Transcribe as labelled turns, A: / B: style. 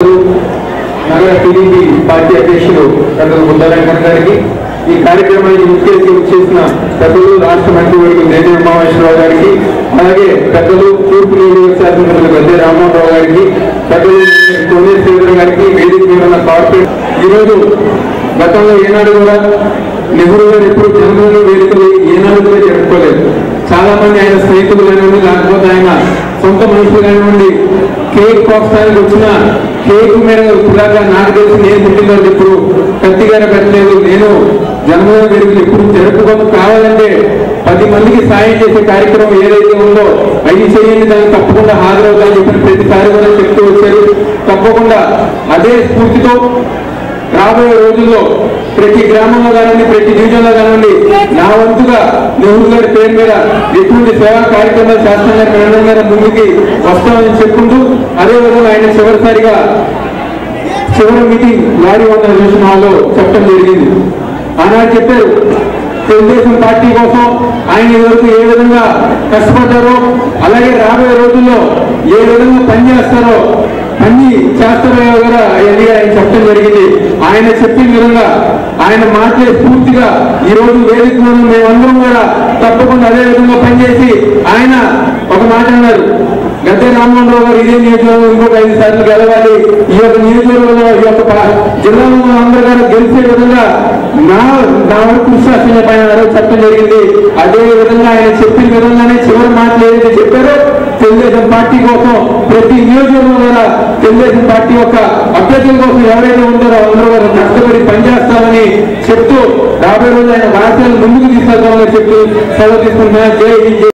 A: నగర TDP party అధ్యక్షులు doctor బుద్ధారంగన్ గారికి ఈ కార్యక్రమానికి ముఖ్య అతిథి చేసిన పెద్దలు రాష్ట్ర మంత్రివర్గం నేనే ఉమామేశ్వరరావు గారికి అలాగే పెద్దలు తూర్పు నియోజకవర్గ శాసనసభ్యులు గద్దె రామ్మోహన్ గారికి పెద్దలు సోనియా శ్రీధర్ గారికి వేదిక మీద ఉన్న కార్పొరేట్ ఈరోజు గతంలో ఏనాడు కూడా నెహ్రూ గారు ఎప్పుడు జన్మదిన వేదికలు ఏనాడు కూడా జరుపుకోలేదు. చాలా మంది ఆయన స్నేహితులు కానివ్వండి లేకపోతే ఆయన సొంత మనుషులు కానివ్వండి కేక్ ప్రోత్సాహానికి వచ్చిన కేక్ మీద ఇప్పుడాగా నాకు తెలిసి నేను పుట్టినరోజు ఎప్పుడు కత్తిగార పెట్టలేదు. నేను జన్మదిన వేడుకలు ఎప్పుడు జరుపుకోవడం కావాలంటే 10 మందికి సాయం చేసే కార్యక్రమం ఏదైతే ఉందో అవి చేయండి, దానికి తప్పకుండా హాజరవుతామని చెప్పిన ప్రతిసారి కూడా చెప్తూ వచ్చారు. తప్పకుండా అదే స్ఫూర్తితో రాబోయే రోజుల్లో ప్రతి గ్రామంలో కానివ్వండి ప్రతి డివిజన్లో కానివ్వండి నా వంతుగా నెహ్రూ గారి పేరు మీద ఎటువంటి సేవా కార్యక్రమాలు శాస్త్రంగా మేడం గారి ముందుకి వస్తామని చెప్పుకుంటూ అదేవిధంగా ఆయన చివరి మీటింగ్ వారి రిజర్వేషన్ హాల్లో చెప్పడం జరిగింది. ఆనాడు చెప్పారు తెలుగుదేశం పార్టీ కోసం ఆయన వరకు ఏ విధంగా కష్టపడ్డారో అలాగే రాబోయే రోజుల్లో ఏ విధంగా పనిచేస్తారో అన్ని చేస్తారో కూడా అవన్నీ ఆయన చెప్పడం జరిగింది. ఆయన చెప్పిన విధంగా ఆయన మాట్లాడే స్ఫూర్తిగా ఈ రోజు వేదిక మేమందరం కూడా తప్పకుండా అదే విధంగా పనిచేసి ఆయన ఒక మాట అన్నారు, గద్దె రామ్మోహన్ రావు గారు ఇదే నియోజకవర్గం ఇంకొక 5 సార్లు గెలవాలి, ఈ యొక్క నియోజకవర్గంలో ఈ యొక్క జిల్లాలో అందరూ గారు గెలిచే విధంగా నా వరకు కృషి చేస్తున్న పైన చెప్పడం జరిగింది. అదే విధంగా ఆయన చెప్పిన విధంగానే చివరి మాటలు ఏదైతే చెప్పారో తెలుగుదేశం పార్టీ కోసం ప్రతి నియోజకవర్గం కూడా తెలుగుదేశం పార్టీ యొక్క అభ్యర్థుల కోసం ఎవరైతే ఉంటారో అందరూ కూడా కష్టపడి పనిచేస్తామని చెప్తూ రాబోయే రోజు ఆయన రాష్ట్రాలు ముందుకు తీసుకెళ్తామని చెప్తూ సెలవు తీసుకుంటున్నా. జై